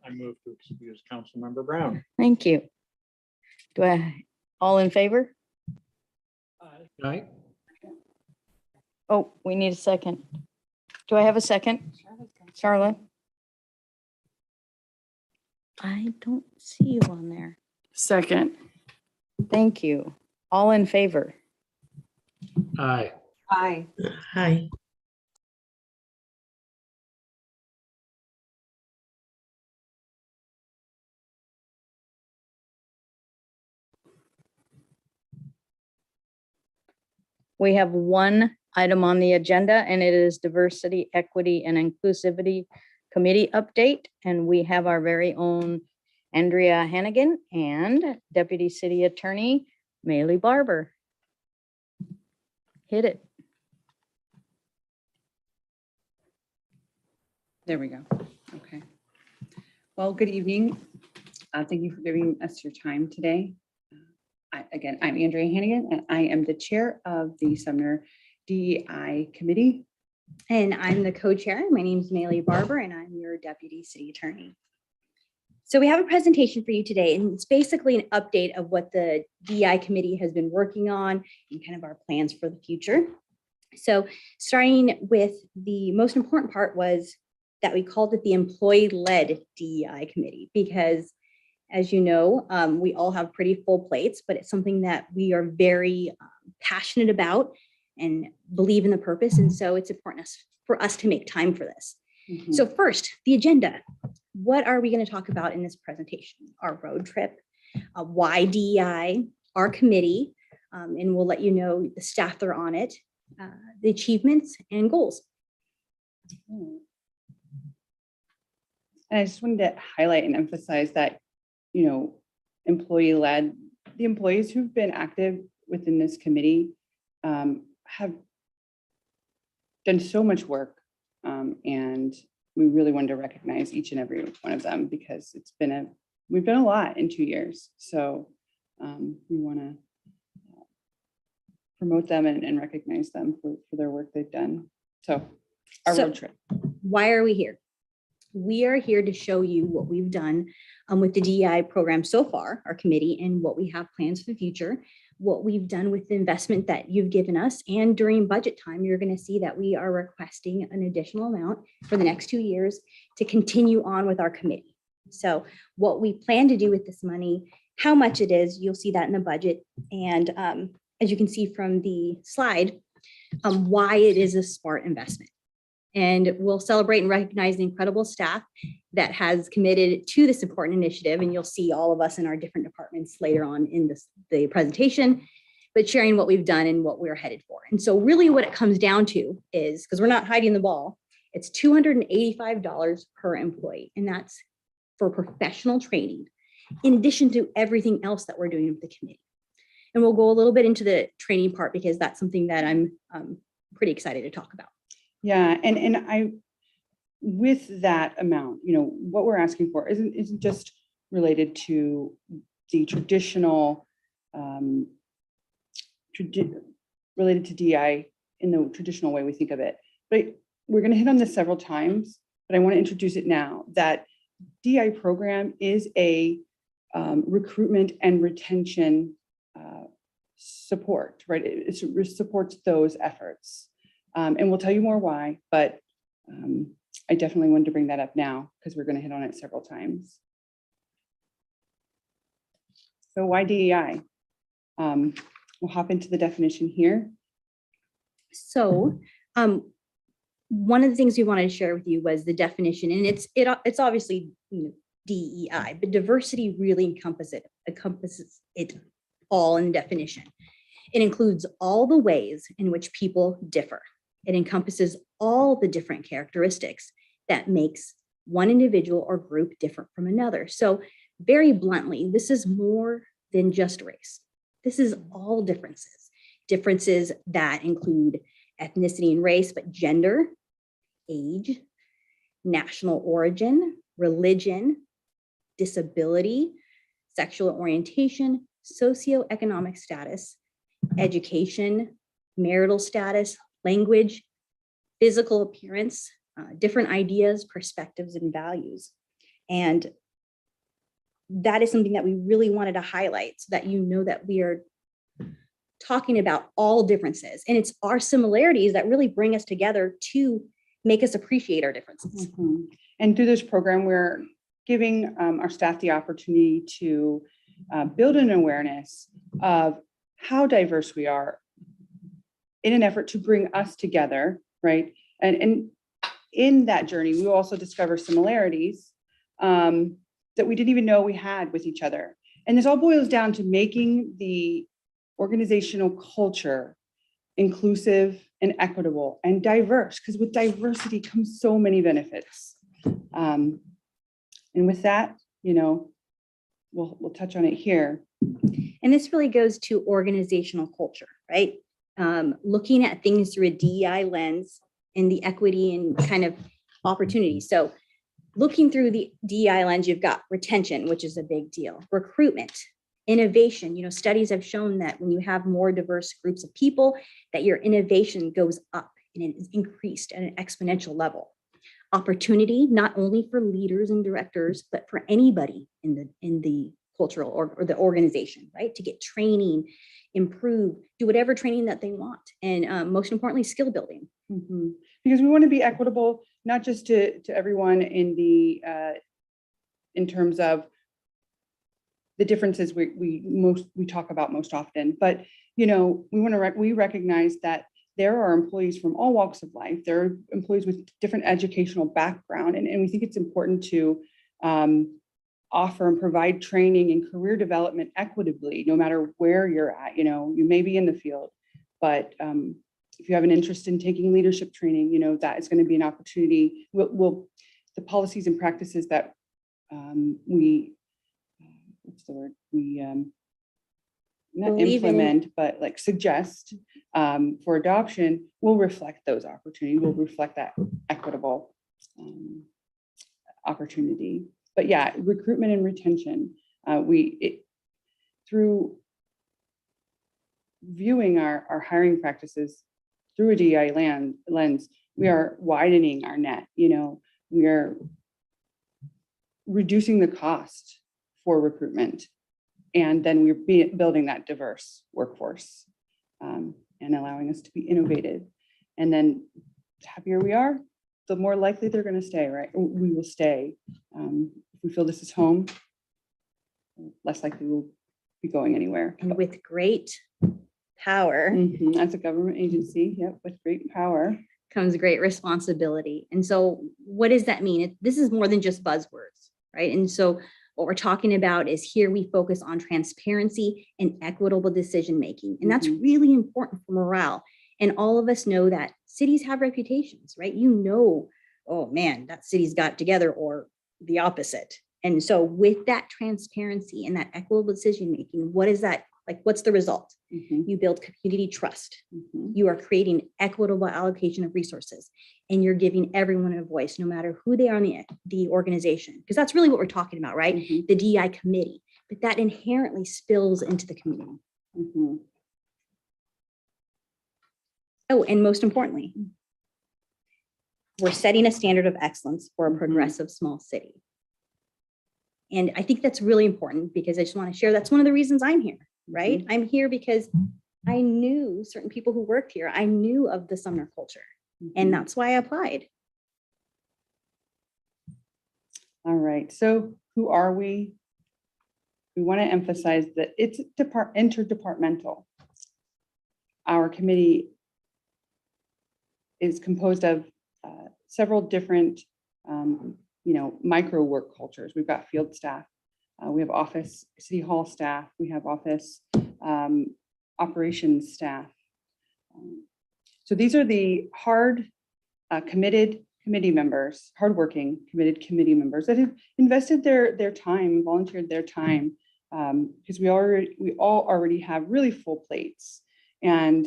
I move to excuse Councilmember Brown. Thank you. All in favor? Aye. Oh, we need a second. Do I have a second? Charlotte? I don't see you on there. Second. Thank you. All in favor? Aye. Aye. Hi. We have one item on the agenda, and it is Diversity, Equity, and Inclusivity Committee update. And we have our very own Andrea Hannigan and Deputy City Attorney Maylee Barber. Hit it. There we go. Okay. Well, good evening. Thank you for giving us your time today. Again, I'm Andrea Hannigan, and I am the chair of the Sumner DEI Committee. And I'm the co-chair. My name is Maylee Barber, and I'm your deputy city attorney. So we have a presentation for you today, and it's basically an update of what the DEI committee has been working on and kind of our plans for the future. So starting with the most important part was that we called it the employee-led DEI committee, because as you know, we all have pretty full plates, but it's something that we are very passionate about and believe in the purpose. And so it's important for us to make time for this. Mhm. So first, the agenda. What are we going to talk about in this presentation? Our road trip, why DEI, our committee, and we'll let you know the staff that are on it, the achievements and goals. And I just wanted to highlight and emphasize that, you know, employee-led, the employees who've been active within this committee have done so much work, and we really wanted to recognize each and every one of them because we've done a lot in 2 years. So we want to promote them and recognize them for their work they've done. So our road trip. Why are we here? We are here to show you what we've done with the DEI program so far, our committee, and what we have plans for the future, what we've done with the investment that you've given us. And during budget time, you're going to see that we are requesting an additional amount for the next 2 years to continue on with our committee. So what we plan to do with this money, how much it is, you'll see that in the budget. And as you can see from the slide, why it is a smart investment. And we'll celebrate and recognize the incredible staff that has committed to this important initiative. And you'll see all of us in our different departments later on in the presentation, but sharing what we've done and what we're headed for. And so really what it comes down to is, because we're not hiding the ball, it's $285 per employee. And that's for professional training, in addition to everything else that we're doing with the committee. And we'll go a little bit into the training part because that's something that I'm pretty excited to talk about. Yeah, and I, with that amount, you know, what we're asking for isn't just related to the traditional, related to DI in the traditional way we think of it. But we're going to hit on this several times, but I want to introduce it now, that DI program is a recruitment and retention support, right? It supports those efforts. And we'll tell you more why, but I definitely wanted to bring that up now because we're going to hit on it several times. So why DEI? We'll hop into the definition here. So one of the things we wanted to share with you was the definition, and it's obviously, you know, DEI, but diversity really encompasses it all in the definition. It includes all the ways in which people differ. It encompasses all the different characteristics that makes one individual or group different from another. So very bluntly, this is more than just race. This is all differences that include ethnicity and race, but gender, age, national origin, religion, disability, sexual orientation, socioeconomic status, education, marital status, language, physical appearance, different ideas, perspectives, and values. And that is something that we really wanted to highlight so that you know that we are talking about all differences. And it's our similarities that really bring us together to make us appreciate our differences. Mhm. And through this program, we're giving our staff the opportunity to build an awareness of how diverse we are in an effort to bring us together, right? And in that journey, we will also discover similarities that we didn't even know we had with each other. And this all boils down to making the organizational culture inclusive and equitable and diverse, because with diversity comes so many benefits. And with that, we'll touch on it here. And this really goes to organizational culture, right? Looking at things through a DEI lens and the equity and kind of opportunity. So looking through the DEI lens, you've got retention, which is a big deal, recruitment, innovation. Studies have shown that when you have more diverse groups of people, that your innovation goes up and it is increased at an exponential level. Opportunity, not only for leaders and directors, but for anybody in the cultural or the organization, right? To get training, improve, do whatever training that they want. And most importantly, skill building. Mhm. Because we want to be equitable, not just to everyone in terms of the differences we talk about most often, but we recognize that there are employees from all walks of life. There are employees with different educational background, and we think it's important to offer and provide training and career development equitably, no matter where you're at. You may be in the field, but if you have an interest in taking leadership training, that is going to be an opportunity. The policies and practices that we not Believe in- implement, but like suggest for adoption will reflect those opportunities, will reflect that equitable opportunity. But yeah, recruitment and retention, through viewing our hiring practices through a DEI lens, we are widening our net. We are reducing the cost for recruitment, and then we're building that diverse workforce and allowing us to be innovative. And then the happier we are, the more likely they're going to stay, right? We will stay. If we feel this is home, less likely we'll be going anywhere. And with great power Mhm. As a government agency, yep, with great power. comes great responsibility. And so what does that mean? This is more than just buzzwords, right? And so what we're talking about is here we focus on transparency and equitable decision-making. And that's really important for morale. And all of us know that cities have reputations, right? Oh man, that city's got it together, or the opposite. And so with that transparency and that equitable decision-making, what is that? Like, what's the result? Mhm. You build community trust. Mhm. You are creating equitable allocation of resources, and you're giving everyone a voice, no matter who they are in the organization. Because that's really what we're talking about, right? Mhm. The DEI committee, but that inherently spills into the community. Mhm. Oh, and most importantly, we're setting a standard of excellence for a progressive small city. And I think that's really important because I just want to share, that's one of the reasons I'm here, right? I'm here because I knew certain people who worked here. I knew of the Sumner culture, and that's why I applied. All right. So who are we? We want to emphasize that it's interdepartmental. Our committee is composed of several different, micro work cultures. We've got field staff. We have office, city hall staff. We have office operations staff. So these are the committed committee members, hardworking, committed committee members that have invested their time, volunteered their time, because we all already have really full plates. And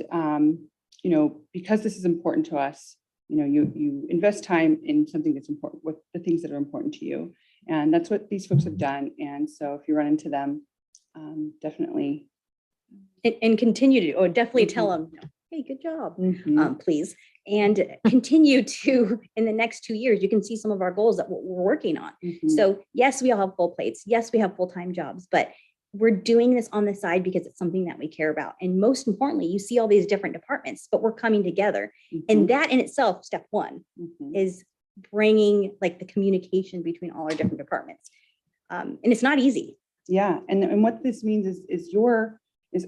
because this is important to us, you invest time in something that's important, with the things that are important to you. And that's what these folks have done. And so if you run into them, definitely. And continue to, or definitely tell them, hey, good job, please. and continue to, in the next 2 years, you can see some of our goals that we're working on. Mhm. So yes, we all have full plates. Yes, we have full-time jobs, but we're doing this on the side because it's something that we care about. And most importantly, you see all these different departments, but we're coming together. And that in itself, step one, Mhm. is bringing like the communication between all our different departments. And it's not easy. Yeah, and what this means is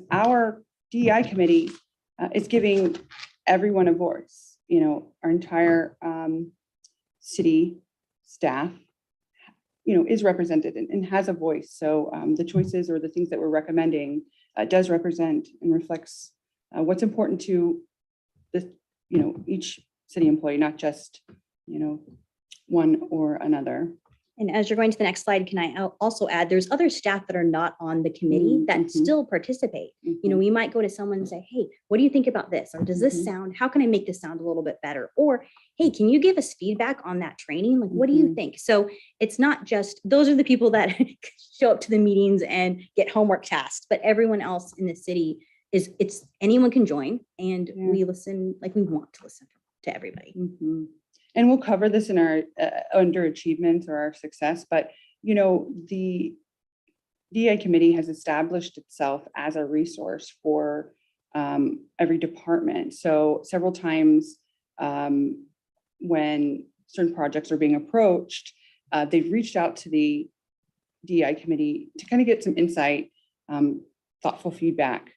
our DEI committee is giving everyone a voice. You know, our entire city staff, you know, is represented and has a voice. So the choices or the things that we're recommending does represent and reflects what's important to the, you know, each city employee, not just, you know, one or another. And as you're going to the next slide, can I also add, there's other staff that are not on the committee that Mhm. still participate. You know, we might go to someone and say, hey, what do you think about this? Or does this Mhm. sound, how can I make this sound a little bit better? Or, hey, can you give us feedback on that training? Like, what do you Mhm. think? So it's not just, those are the people that show up to the meetings and get homework tasks, but everyone else in the city it's anyone can join, and Yeah. we listen, like we want to listen to everybody. Mhm. And we'll cover this in our underachievements or our success, but you know, the DEI committee has established itself as a resource for every department. So several times when certain projects are being approached, they've reached out to the DEI committee to kind of get some insight, thoughtful feedback.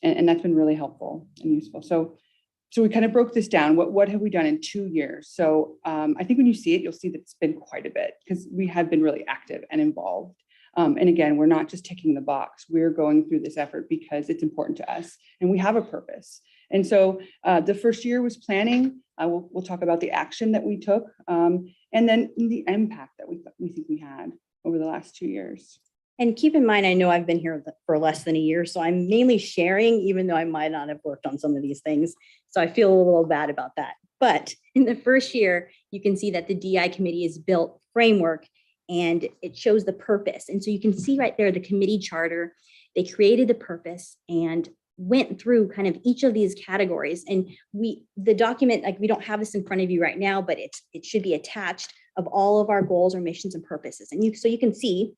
And that's been really helpful and useful. So we kind of broke this down. What have we done in 2 years? So I think when you see it, you'll see that it's been quite a bit because we have been really active and involved. And again, we're not just ticking the box. We're going through this effort because it's important to us and we have a purpose. And so the first year was planning. We'll talk about the action that we took and then the impact that we think we had over the last 2 years. And keep in mind, I know I've been here for less than a year, so I'm mainly sharing, even though I might not have worked on some of these things. So I feel a little bad about that. But in the first year, you can see that the DI committee is built framework and it shows the purpose. And so you can see right there, the committee charter, they created the purpose and went through kind of each of these categories. And the document, like we don't have this in front of you right now, but it should be attached of all of our goals or missions and purposes. And so you can see.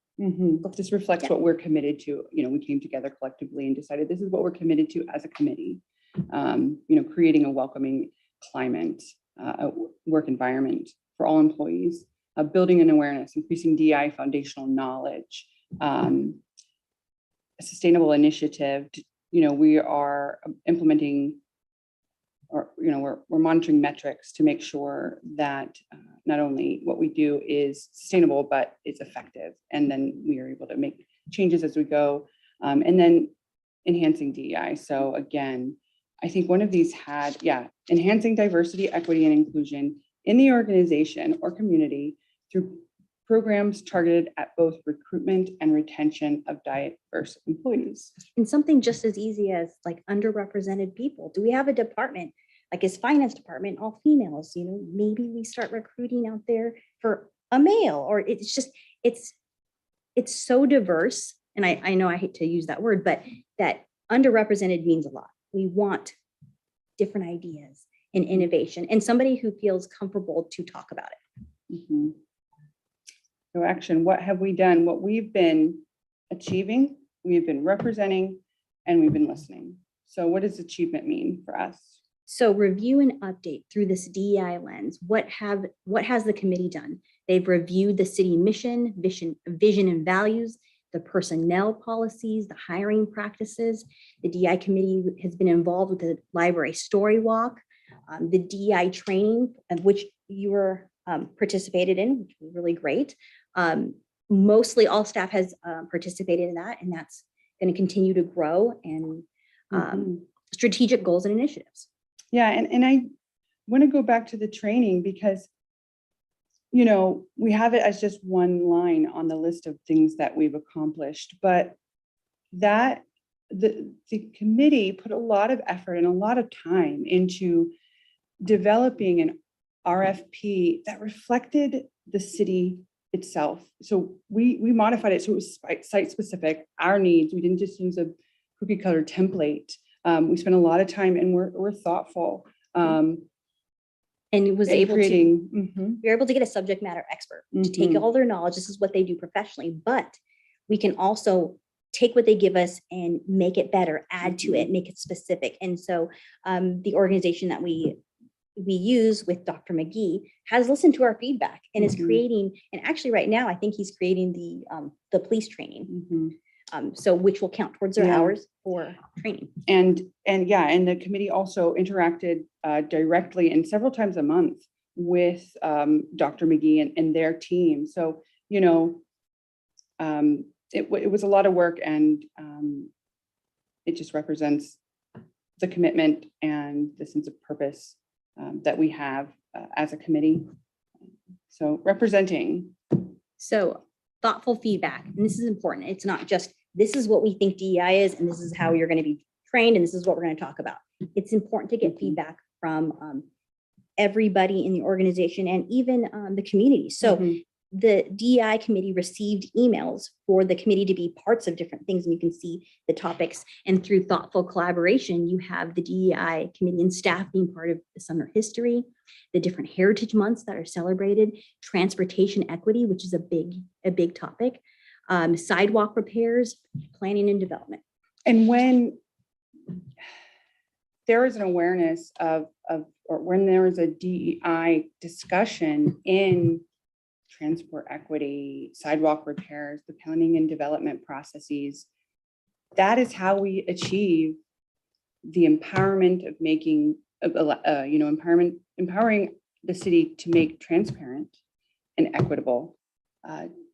This reflects what we're committed to. You know, we came together collectively and decided this is what we're committed to as a committee. You know, creating a welcoming climate, a work environment for all employees, building an awareness, increasing DI foundational knowledge, a sustainable initiative. You know, we are implementing, or you know, we're monitoring metrics to make sure that not only what we do is sustainable, but it's effective. And then we are able to make changes as we go. And then enhancing DEI. So again, I think one of these had, enhancing diversity, equity, and inclusion in the organization or community through programs targeted at both recruitment and retention of diverse employees. And something just as easy as like underrepresented people. Do we have a department, like his finance department, all females, you know, maybe we start recruiting out there for a male, or it's just, it's so diverse. And I know I hate to use that word, but that underrepresented means a lot. We want different ideas and innovation and somebody who feels comfortable to talk about it. So action, what have we done? What we've been achieving, we've been representing, and we've been listening. So what does achievement mean for us? So review and update through this DEI lens. What has the committee done? They've reviewed the city mission, vision and values, the personnel policies, the hiring practices. The DEI committee has been involved with the library story walk, the DEI training, of which you were participated in, which was really great. Mostly all staff has participated in that, and that's going to continue to grow, and strategic goals and initiatives. Yeah, and I want to go back to the training because, you know, we have it as just one line on the list of things that we've accomplished, but that the committee put a lot of effort and a lot of time into developing an RFP that reflected the city itself. So we modified it so it was site specific, our needs. We didn't just use a cookie cutter template. We spend a lot of time and we're thoughtful. And it was in able to, creating, we were able to get a subject matter expert to take Mhm. all their knowledge. This is what they do professionally, but we can also take what they give us and make it better, add to it, make it specific. And so the organization that we use with Dr. McGee has listened to our feedback and is Mhm. creating, and actually right now, I think he's creating the police training. Mhm. So which will count towards their Yeah. hours for training. And yeah, and the committee also interacted directly and several times a month with Dr. McGee and their team. So, you know, it was a lot of work, and it just represents the commitment and the sense of purpose that we have as a committee. So representing. So thoughtful feedback, and this is important. It's not just, this is what we think DEI is, and this is how you're going to be trained, and this is what we're going to talk about. It's important to get Mhm. feedback from everybody in the organization and even the community. So Mhm. the DEI committee received emails for the committee to be parts of different things, and you can see the topics. And through thoughtful collaboration, you have the DEI committee and staff being part of the summer history, the different heritage months that are celebrated, transportation equity, which is a big topic, sidewalk repairs, planning and development. And when there is an awareness or when there is a DEI discussion in transport equity, sidewalk repairs, the planning and development processes, that is how we achieve the empowerment of making, empowering the city to make transparent and equitable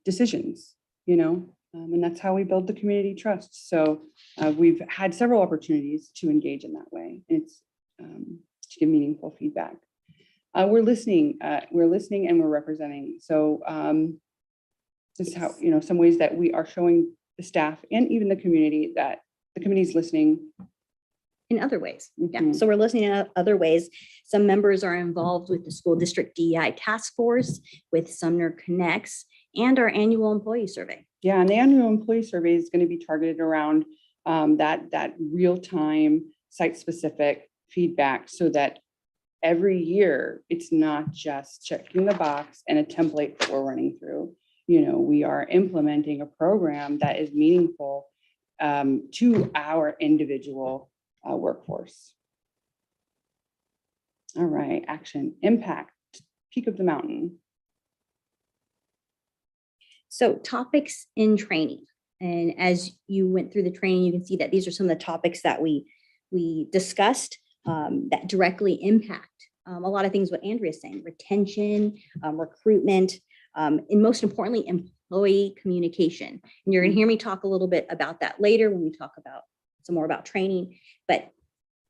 decisions, and that's how we build the community trust. So we've had several opportunities to engage in that way. It's to give meaningful feedback. We're listening and we're representing. So this is how, some ways that we are showing the staff and even the community that the community is listening. In other ways. Yeah. Mhm. So we're listening in other ways. Some members are involved with the school district DEI task force, with Sumner Connects, and our annual employee survey. Yeah, and the annual employee survey is going to be targeted around that real-time, site-specific feedback, so that every year it's not just checking the box and a template that we're running through. We are implementing a program that is meaningful to our individual workforce. All right, action, impact, peak of the mountain. So topics in training. And as you went through the training, you can see that these are some of the topics that we discussed that directly impact a lot of things what Andrea is saying: retention, recruitment, and most importantly, employee communication. And you're going to hear me talk a little bit about that later when we talk about some more about training. But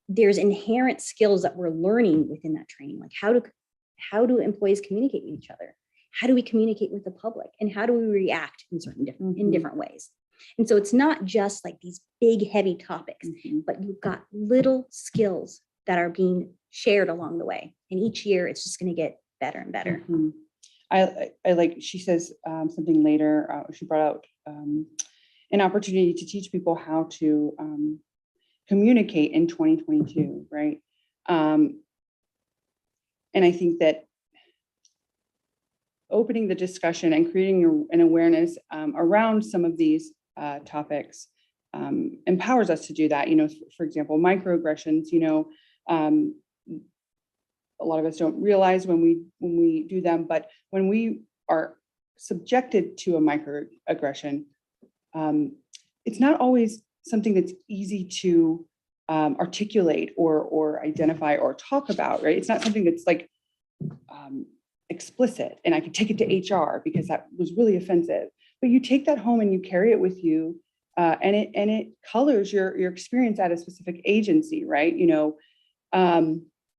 there's inherent skills that we're learning within that training, like how do employees communicate with each other? How do we communicate with the public? And how do we react in different ways? And so it's not just like these big, heavy topics, but you've got little skills that are being shared along the way. And each year it's just going to get better and better. Mhm. I like, she says something later, she brought out an opportunity to teach people how to communicate in 2022, right? And I think that opening the discussion and creating an awareness around some of these topics empowers us to do that. For example, microaggressions, a lot of us don't realize when we do them, but when we are subjected to a microaggression, it's not always something that's easy to articulate or identify or talk about, right? It's not something that's like explicit and I could take it to HR because that was really offensive. But you take that home and you carry it with you, and it colors your experience at a specific agency, right?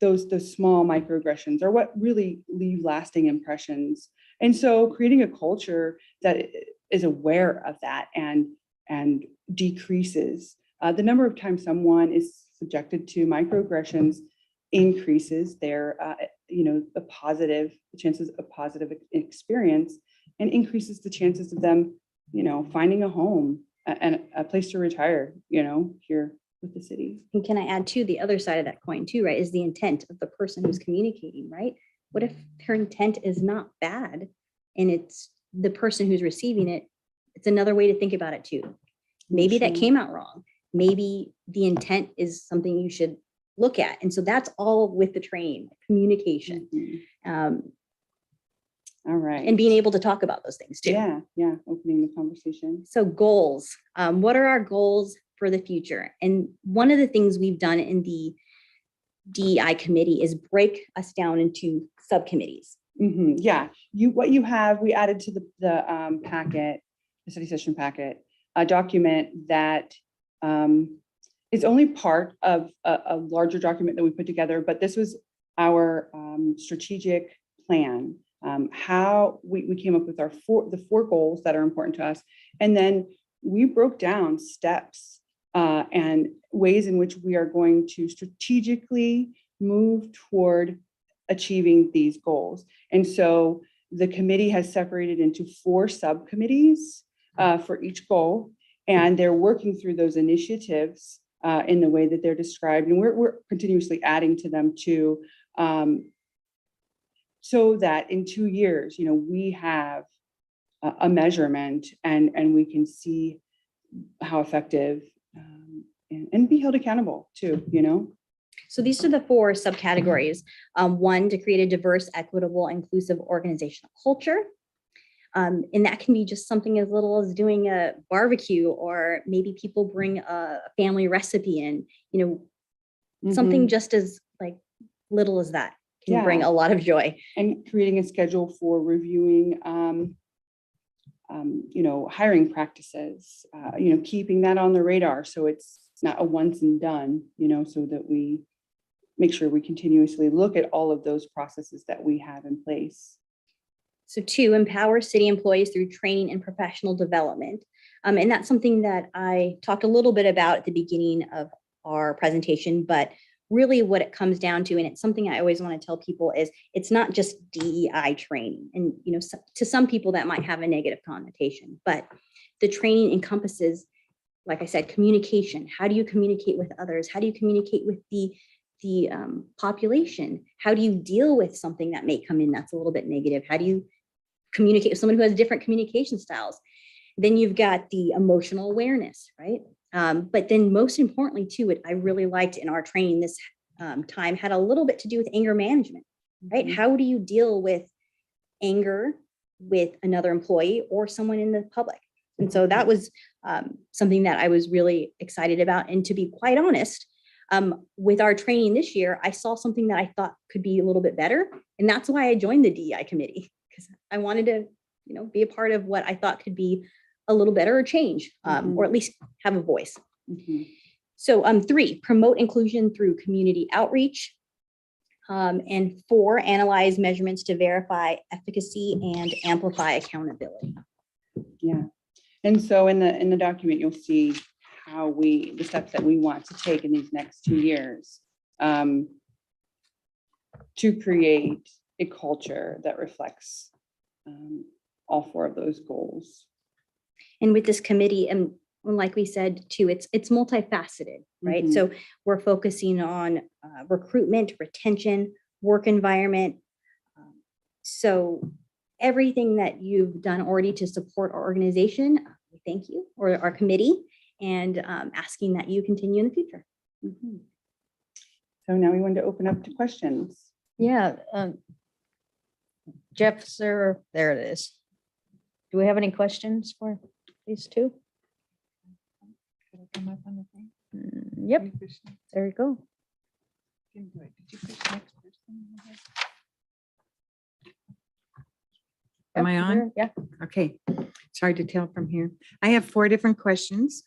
Those small microaggressions are what really leave lasting impressions. And so creating a culture that is aware of that and decreases the number of times someone is subjected to microaggressions increases their the chances of positive experience, and increases the chances of them finding a home and a place to retire here with the city. And can I add to the other side of that coin too, right, is the intent of the person who's communicating, right? What if her intent is not bad and it's the person who's receiving it? It's another way to think about it too. Maybe that True. came out wrong. Maybe the intent is something you should look at. And so that's all with the training, communication, Mhm. All right. and being able to talk about those things too. Yeah, opening the conversation. So goals, what are our goals for the future? And one of the things we've done in the DEI committee is break us down into subcommittees. Yeah, what you have, we added to the packet, the study session packet, a document that is only part of a larger document that we put together, but this was our strategic plan. How we came up with the four goals that are important to us. And then we broke down steps and ways in which we are going to strategically move toward achieving these goals. And so the committee has separated into 4 subcommittees for each goal, and they're working through those initiatives in the way that they're described. And we're continuously adding to them too, so that in 2 years, we have a measurement and we can see how effective and be held accountable too, So these are the 4 subcategories. 1, to create a diverse, equitable, inclusive organizational culture. And that can be just something as little as doing a barbecue, or maybe people bring a family recipe in, something just as like little as that can bring Yeah. a lot of joy. And creating a schedule for reviewing, hiring practices, keeping that on the radar. So it's not a once and done, so that we make sure we continuously look at all of those processes that we have in place. So 2, empower city employees through training and professional development. And that's something that I talked a little bit about at the beginning of our presentation, but really what it comes down to, and it's something I always want to tell people, is it's not just DEI training. And, to some people that might have a negative connotation, but the training encompasses, like I said, communication. How do you communicate with others? How do you communicate with the population? How do you deal with something that may come in that's a little bit negative? How do you communicate with someone who has different communication styles? Then you've got the emotional awareness, right? But then most importantly too, what I really liked in our training this time had a little bit to do with anger management, right? How do you deal with anger with another employee or someone in the public? And so that was something that I was really excited about. And to be quite honest, with our training this year, I saw something that I thought could be a little bit better. And that's why I joined the DEI committee, because I wanted to, be a part of what I thought could be a little better or change, or at least have a voice. So 3, promote inclusion through community outreach. And 4, analyze measurements to verify efficacy and amplify accountability. Yeah. And so in the document, you'll see how the steps that we want to take in these next 2 years to create a culture that reflects all 4 of those goals. And with this committee, and like we said too, it's multifaceted, right? Mhm. So we're focusing on recruitment, retention, work environment. So everything that you've done already to support our organization, we thank you, or our committee, and asking that you continue in the future. So now we want to open up to questions. Yeah. Jeff, sir, there it is. Do we have any questions for these 2? Yep, there you go. Am I on? Yeah. Okay, it's hard to tell from here. I have 4 different questions.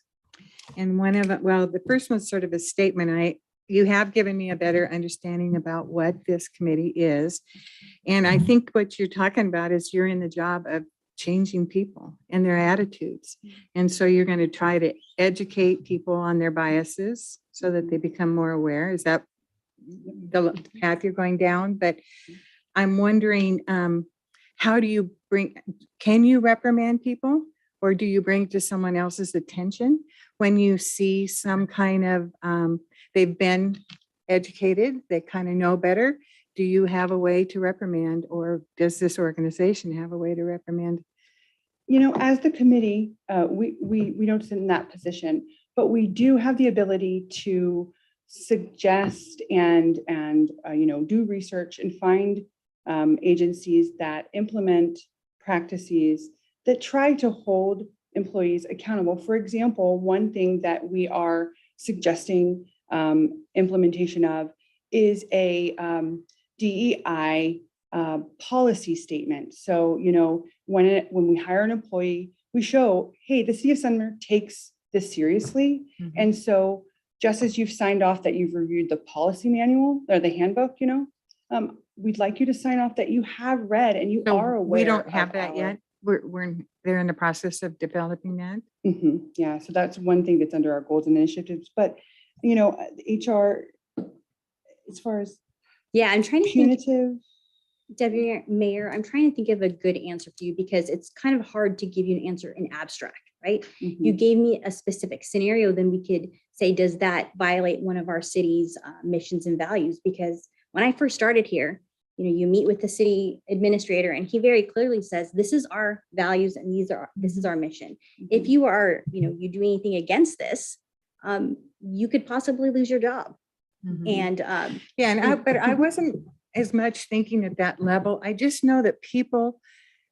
And one of it, well, the first one's sort of a statement. You have given me a better understanding about what this committee is. And I think what you're talking about is you're in the job of changing people and their attitudes. And so you're going to try to educate people on their biases so that they become more aware. Is that the path you're going down? But I'm wondering, how do you can you reprimand people? or do you bring it to someone else's attention when you see some kind of, they've been educated, they kind of know better? Do you have a way to reprimand, or does this organization have a way to reprimand? As the committee, we don't sit in that position, but we do have the ability to suggest and do research and find agencies that implement practices that try to hold employees accountable. For example, one thing that we are suggesting implementation of is a DEI policy statement. So, when we hire an employee, we show, hey, the city of Sumner takes this seriously. And so just as you've signed off that you've reviewed the policy manual or the handbook, we'd like you to sign off that you have read and you So are aware. we don't have of that our- yet. They're in the process of developing that. Yeah, so that's one thing that's under our goals and initiatives, but HR, as far as Yeah, I'm trying to think, punitive, Deputy Mayor, I'm trying to think of a good answer for you because it's kind of hard to give you an answer in abstract, right? You gave me a specific scenario, then we could say, does that violate one of our city's missions and values? Because when I first started here, you meet with the city administrator and he very clearly says, this is our values and this is our mission. If you are, you do anything against this, you could possibly lose your job. And Yeah, but I wasn't as much thinking at that level. I just know that people,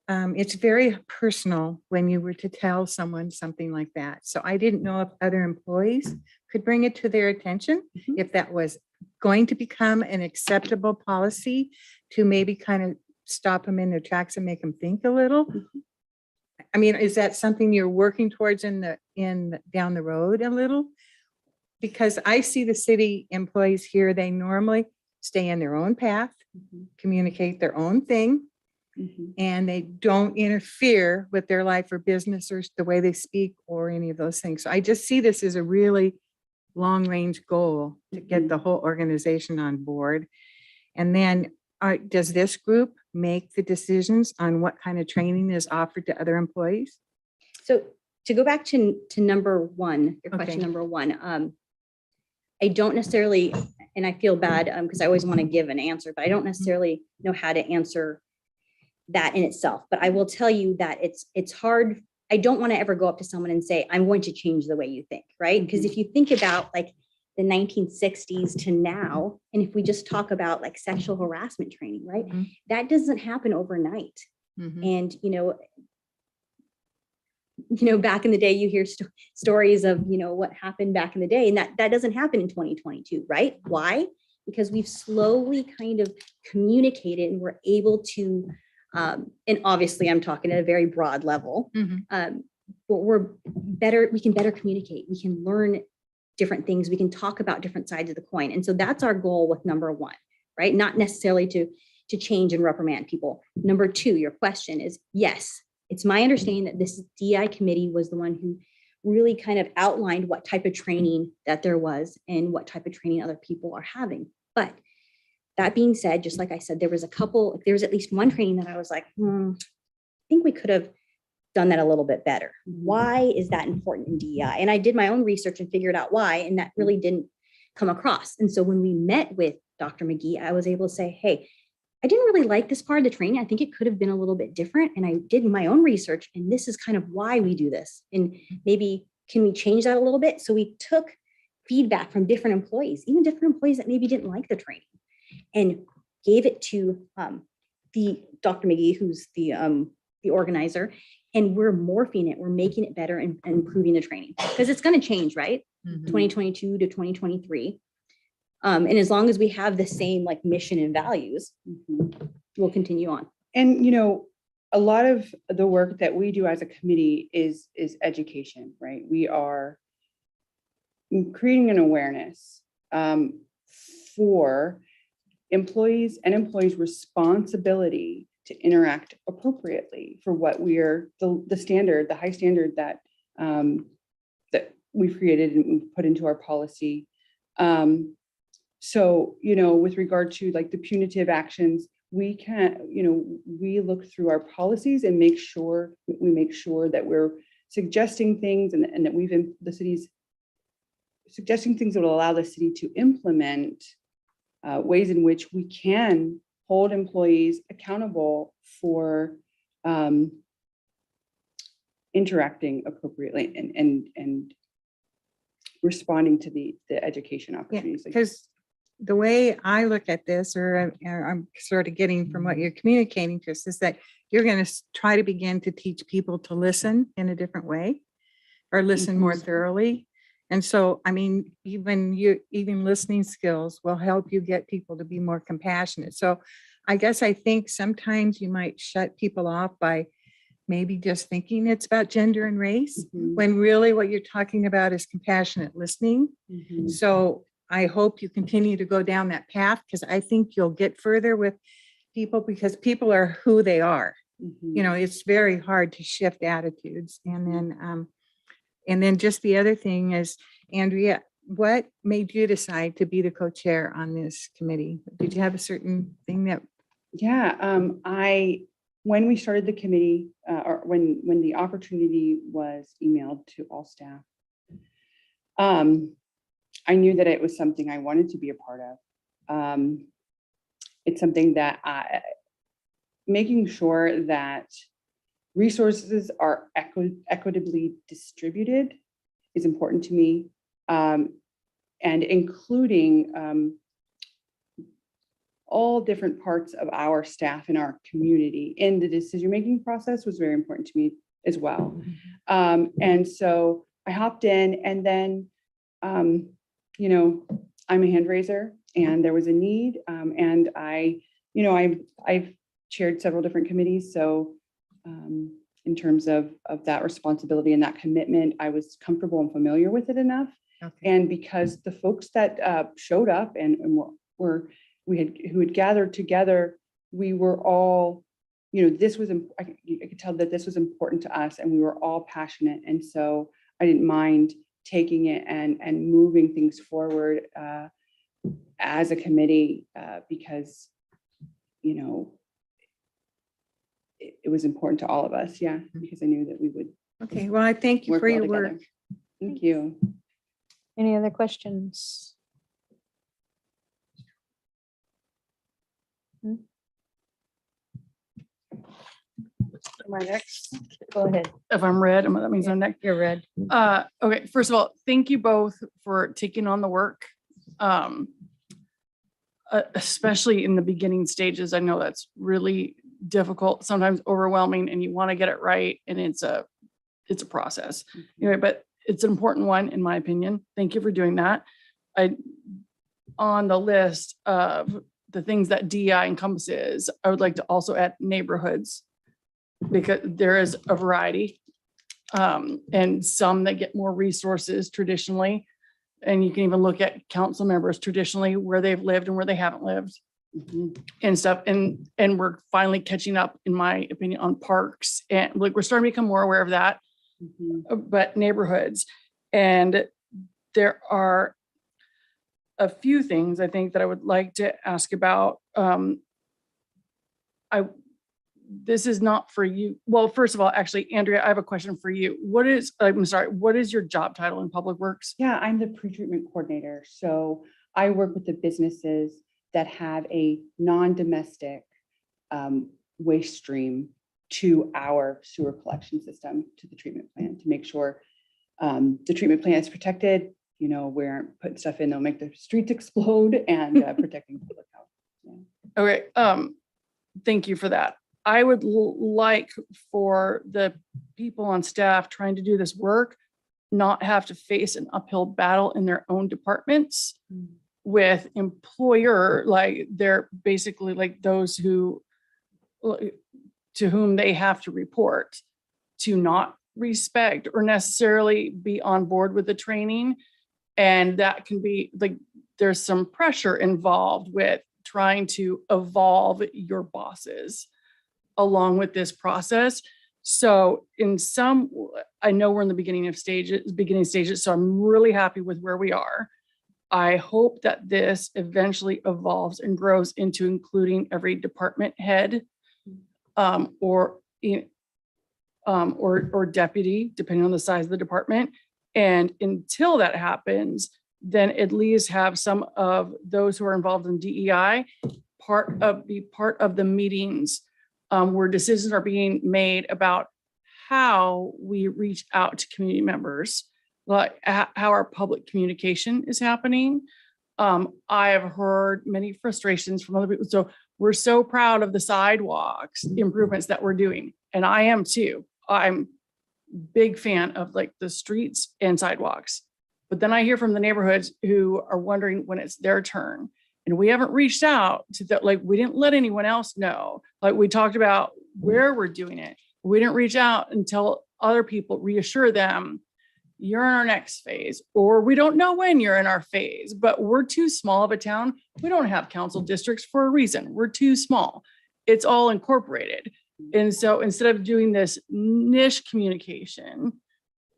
it's very personal when you were to tell someone something like that. So I didn't know if other employees could bring it to their attention, if that was going to become an acceptable policy to maybe kind of stop them in their tracks and make them think a little. I mean, is that something you're working towards down the road a little? Because I see the city employees here, they normally stay in their own path, communicate their own thing, and they don't interfere with their life or business or the way they speak or any of those things. So I just see this as a really long-range goal to get the whole organization on board. And then does this group make the decisions on what kind of training is offered to other employees? so to go back to number one, your question Okay. number one, I don't necessarily, and I feel bad because I always want to give an answer, but I don't necessarily know how to answer that in itself. But I will tell you that it's hard. I don't want to ever go up to someone and say, I'm going to change the way you think, right? Because if you think about like the 1960s to now, and if we just talk about like sexual harassment training, right? Mhm. That doesn't happen overnight. Mhm. And, back in the day, you hear stories of, what happened back in the day, and that doesn't happen in 2022, right? Why? Because we've slowly kind of communicated and we're able to, and obviously I'm talking at a very broad level, Mhm. but we can better communicate. We can learn different things. We can talk about different sides of the coin. And so that's our goal with number one, right? Not necessarily to change and reprimand people. Number two, your question is, yes, it's my understanding that this DI committee was the one who really kind of outlined what type of training that there was and what type of training other people are having. But that being said, just like I said, there was at least one training that I was like, I think we could have done that a little bit better. Why is that important in DEI? And I did my own research and figured out why, and that really didn't come across. And so when we met with Dr. McGee, I was able to say, hey, I didn't really like this part of the training. I think it could have been a little bit different. And I did my own research, and this is kind of why we do this. And maybe can we change that a little bit? So we took feedback from different employees, even different employees that maybe didn't like the training, and gave it to the Dr. McGee, who's the organizer. And we're morphing it. We're making it better and improving the training because it's going to change, right? 2022 to 2023. And as long as we have the same like mission and values, we'll continue on. And, a lot of the work that we do as a committee is education, right? We are creating an awareness for employees and employees' responsibility to interact appropriately for what we are, the high standard that that we've created and we've put into our policy. So, with regard to like the punitive actions, we can, we look through our policies and make sure that we're suggesting things and that the city's suggesting things that will allow the city to implement ways in which we can hold employees accountable for interacting appropriately and responding to the education opportunities. Because the way I look at this, or I'm sort of getting from what you're communicating to us, is that you're going to try to begin to teach people to listen in a different way or listen more thoroughly. And so, I mean, even listening skills will help you get people to be more compassionate. So I guess I think sometimes you might shut people off by maybe just thinking it's about gender and race, when really what you're talking about is compassionate listening. So I hope you continue to go down that path, because I think you'll get further with people, because people are who they are. You know, it's very hard to shift attitudes. And then just the other thing is, Andrea, what made you decide to be the co-chair on this committee? Did you have a certain thing that? Yeah, when we started the committee, or when the opportunity was emailed to all staff, I knew that it was something I wanted to be a part of. It's something that making sure that resources are equitably distributed is important to me, and including all different parts of our staff in our community in the decision-making process was very important to me as well. And so I hopped in, and then, you know, I'm a hand raiser, and there was a need, and I've chaired several different committees. So in terms of that responsibility and that commitment, I was comfortable and familiar with it enough. Okay. And because the folks that showed up and who had gathered together, we were all, you know, this was, I could tell that this was important to us, and we were all passionate. And so I didn't mind taking it and moving things forward as a committee, because, you know, it was important to all of us. Yeah, because I knew that we would Okay, well, I thank you work for well your together. work. Thank you. Any other questions? Am I next? Go ahead. If I'm red, that means I'm next. You're red. Okay, first of all, thank you both for taking on the work. Especially in the beginning stages. I know that's really difficult, sometimes overwhelming, and you want to get it right. And it's a process. Anyway, but it's an important one, in my opinion. Thank you for doing that. On the list of the things that DEI encompasses, I would like to also add neighborhoods, because there is a variety, and some that get more resources traditionally. And you can even look at council members traditionally, where they've lived and where they haven't lived and stuff. And we're finally catching up, in my opinion, on parks. And like, we're starting to become more aware of that, but neighborhoods. And there are a few things I think that I would like to ask about. This is not for you. Well, first of all, actually, Andrea, I have a question for you. What is your job title in Public Works? Yeah, I'm the pre-treatment coordinator. So I work with the businesses that have a non-domestic waste stream to our sewer collection system, to the treatment plant, to make sure the treatment plant is protected. You know, we aren't putting stuff in that'll make the streets explode, and protecting public health. Yeah. Okay, thank you for that. I would like for the people on staff trying to do this work not have to face an uphill battle in their own departments with employer, like they're basically like those who, to whom they have to report, to not respect or necessarily be on board with the training. And that can be like, there's some pressure involved with trying to evolve your bosses along with this process. So I know we're in the beginning stages, so I'm really happy with where we are. I hope that this eventually evolves and grows into including every department head, or or deputy, depending on the size of the department. And until that happens, then at least have some of those who are involved in DEI be part of the meetings where decisions are being made about how we reach out to community members, like how our public communication is happening. I have heard many frustrations from other people. So we're so proud of the sidewalks improvements that we're doing. And I am too. I'm big fan of like the streets and sidewalks. But then I hear from the neighborhoods who are wondering when it's their turn. And we haven't reached out to that, like we didn't let anyone else know. Like we talked about where we're doing it. We didn't reach out and tell other people, reassure them, you're in our next phase, or we don't know when you're in our phase, but we're too small of a town. We don't have council districts for a reason. We're too small. It's all incorporated. And so instead of doing this niche communication,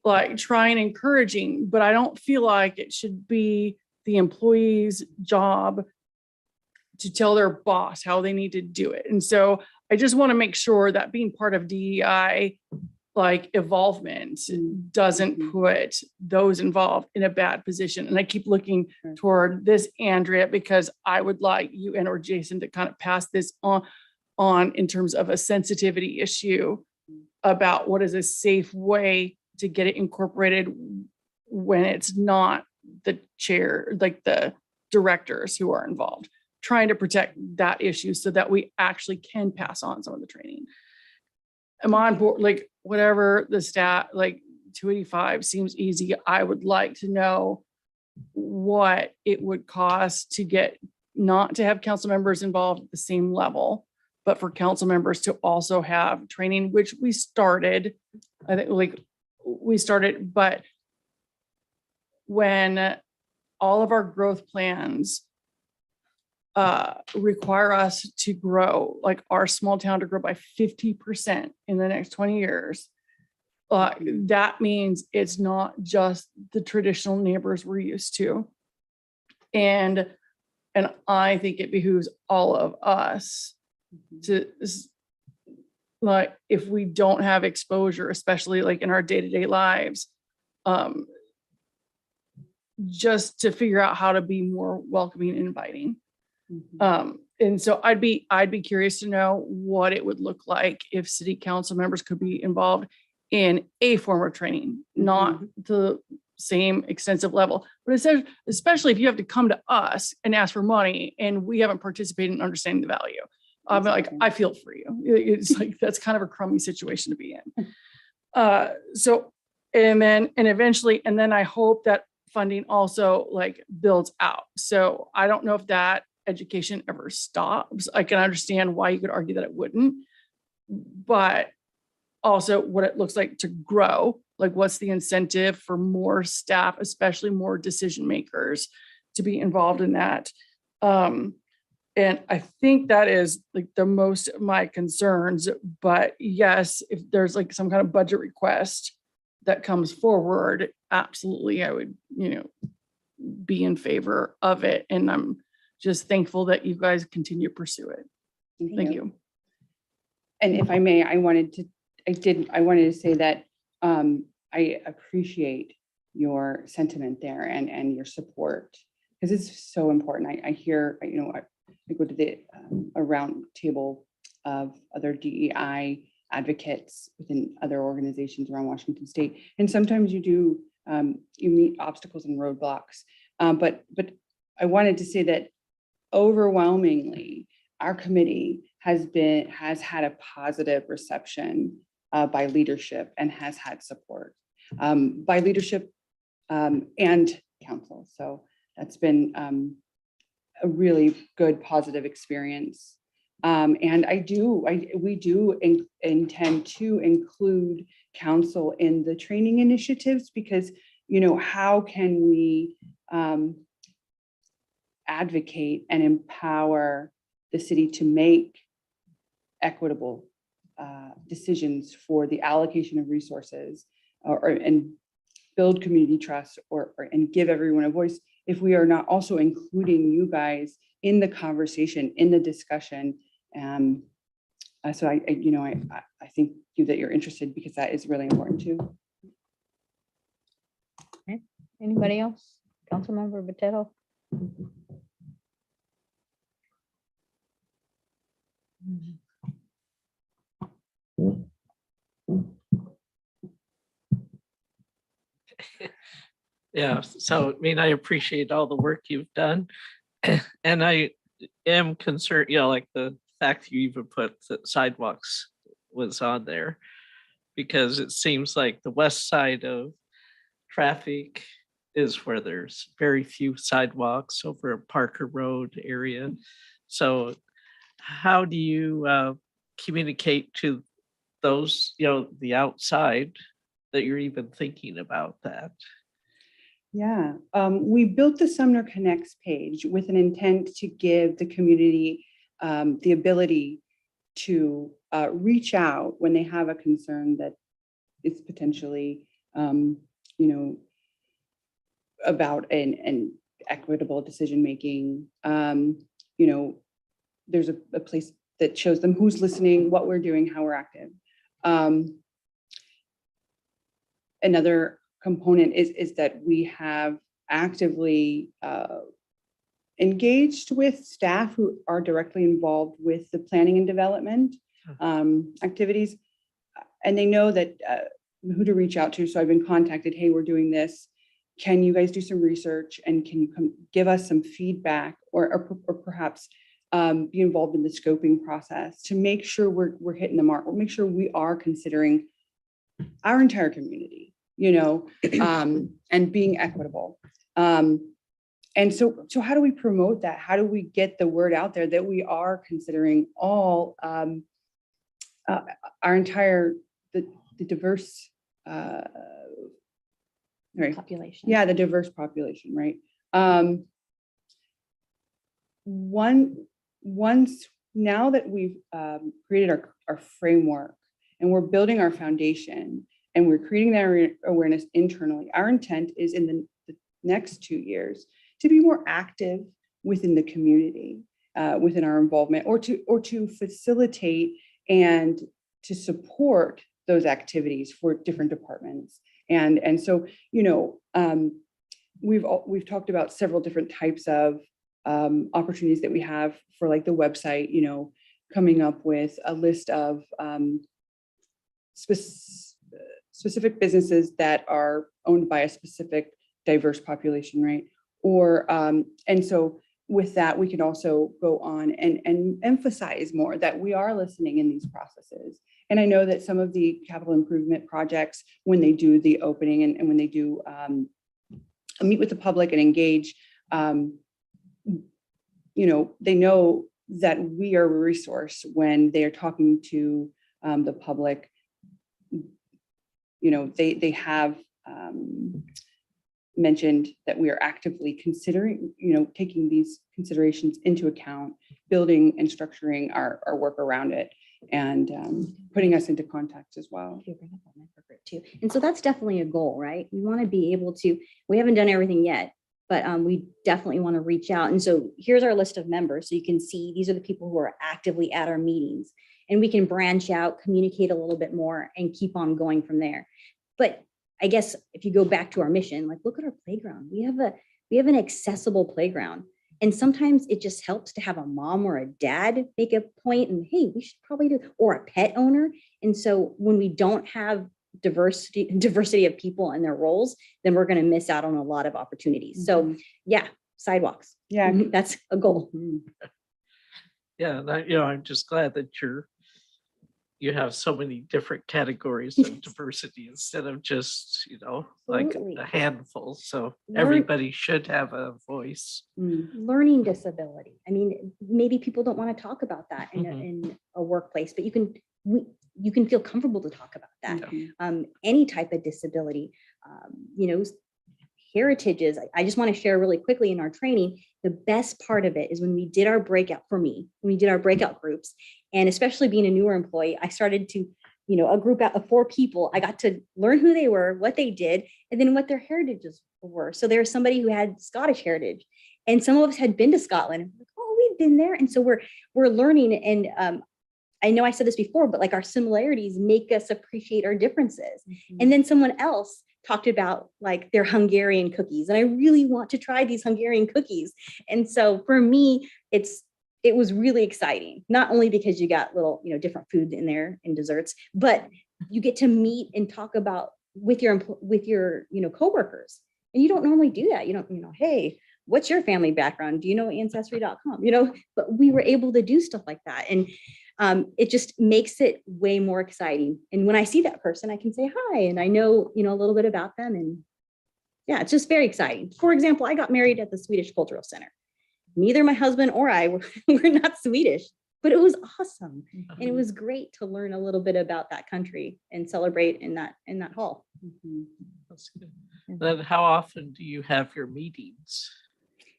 like trying encouraging, but I don't feel like it should be the employee's job to tell their boss how they need to do it. And so I just want to make sure that being part of DEI, like evolvement, doesn't put those involved in a bad position. And I keep looking toward this, Andrea, because I would like you and or Jason to kind of pass this on in terms of a sensitivity issue about what is a safe way to get it incorporated when it's not the chair, like the directors who are involved, trying to protect that issue so that we actually can pass on some of the training. I'm on board, like whatever the stat, like 285 seems easy. I would like to know what it would cost to get, not to have council members involved at the same level, but for council members to also have training, which we started, I think like we started, but when all of our growth plans require us to grow, like our small town to grow by 50% in the next 20 years, that means it's not just the traditional neighbors we're used to. And I think it behooves all of us to, like, if we don't have exposure, especially like in our day-to-day lives, just to figure out how to be more welcoming and inviting. And so I'd be curious to know what it would look like if city council members could be involved in a form of training, not the same extensive level, but it says, especially if you have to come to us and ask for money and we haven't participated in understanding the value. I'm like, I feel for you. It's like, that's kind of a crummy situation to be in. So, and eventually, and then I hope that funding also like builds out. So I don't know if that education ever stops. I can understand why you could argue that it wouldn't, but also what it looks like to grow, like what's the incentive for more staff, especially more decision makers, to be involved in that. And I think that is like the most of my concerns, but yes, if there's like some kind of budget request that comes forward, absolutely, I would, be in favor of it. And I'm just thankful that you guys continue to pursue it. Thank you. And if I may, I wanted to say that I appreciate your sentiment there and your support, because it's so important. I hear, I go to the a round table of other DEI advocates within other organizations around Washington State, and sometimes you meet obstacles and roadblocks. But I wanted to say that overwhelmingly, our committee has had a positive reception by leadership and has had support by leadership and council. So that's been a really good, positive experience. And we do intend to include council in the training initiatives, because, how can we advocate and empower the city to make equitable decisions for the allocation of resources and build community trust and give everyone a voice if we are not also including you guys in the conversation, in the discussion. So I think, you that you're interested, because that is really important too. Anybody else? Councilmember Botetto? Yeah, so I mean, I appreciate all the work you've done. And I am concerned, like the fact you even put that sidewalks was on there. Because it seems like the west side of traffic is where there's very few sidewalks over Parker Road area. So how do you communicate to those, the outside, that you're even thinking about that? Yeah, we built the Sumner Connects page with an intent to give the community the ability to reach out when they have a concern that is potentially, about an equitable decision-making. There's a place that shows them who's listening, what we're doing, how we're active. Another component is that we have actively engaged with staff who are directly involved with the planning and development activities. And they know that who to reach out to. So I've been contacted, hey, we're doing this. Can you guys do some research and can you give us some feedback or perhaps be involved in the scoping process to make sure we're hitting the mark, or make sure we are considering our entire community, and being equitable. And so how do we promote that? How do we get the word out there that we are considering all our entire, the diverse, right. Population. Yeah, the diverse population, right? Once now that we've created our framework and we're building our foundation and we're creating that awareness internally, our intent is in the next 2 years to be more active within the community, within our involvement, or to facilitate and to support those activities for different departments. And so, we've talked about several different types of opportunities that we have for, like, the website, coming up with a list of specific businesses that are owned by a specific diverse population, right? Or and so with that, we can also go on and emphasize more that we are listening in these processes. And I know that some of the capital improvement projects, when they do the opening and when they do meet with the public and engage, they know that we are a resource when they are talking to the public. They have mentioned that we are actively considering, taking these considerations into account, building and structuring our work around it, and putting us into context as well. Too. And so that's definitely a goal, right? We want to be able to, we haven't done everything yet, but we definitely want to reach out. And so here's our list of members. So you can see these are the people who are actively at our meetings, and we can branch out, communicate a little bit more, and keep on going from there. But I guess if you go back to our mission, like, look at our playground. We have an accessible playground. And sometimes it just helps to have a mom or a dad make a point and, hey, we should probably do, or a pet owner. And so when we don't have diversity of people and their roles, then we're going to miss out on a lot of opportunities. So yeah, sidewalks. Yeah, That's a goal. Yeah, and I'm just glad that you have so many different categories of diversity instead of just, like Absolutely. a handful. So Learn- everybody should have a voice. Learning disability. I mean, maybe people don't want to talk about that in a workplace, but you can feel comfortable to talk about that. Any type of disability, heritages. I just want to share really quickly in our training, the best part of it is when we did our breakout, for me, when we did our breakout groups, and especially being a newer employee, I started to, a group out of 4 people, I got to learn who they were, what they did, and then what their heritages were. So there's somebody who had Scottish heritage, and some of us had been to Scotland. Like, oh, we've been there. And so we're learning. And I know I said this before, but like our similarities make us appreciate our differences. And then someone else talked about like their Hungarian cookies. And I really want to try these Hungarian cookies. And so for me, it was really exciting, not only because you got little, different food in there and desserts, but you get to meet and talk about with your coworkers. And you don't normally do that. You don't, hey, what's your family background? Do you know ancestry.com? But we were able to do stuff like that. And it just makes it way more exciting. And when I see that person, I can say hi and I know, a little bit about them. And yeah, it's just very exciting. For example, I got married at the Swedish Cultural Center. Neither my husband or I were not Swedish, but it was awesome. And it was great to learn a little bit about that country and celebrate in that hall. That's good. Then how often do you have your meetings?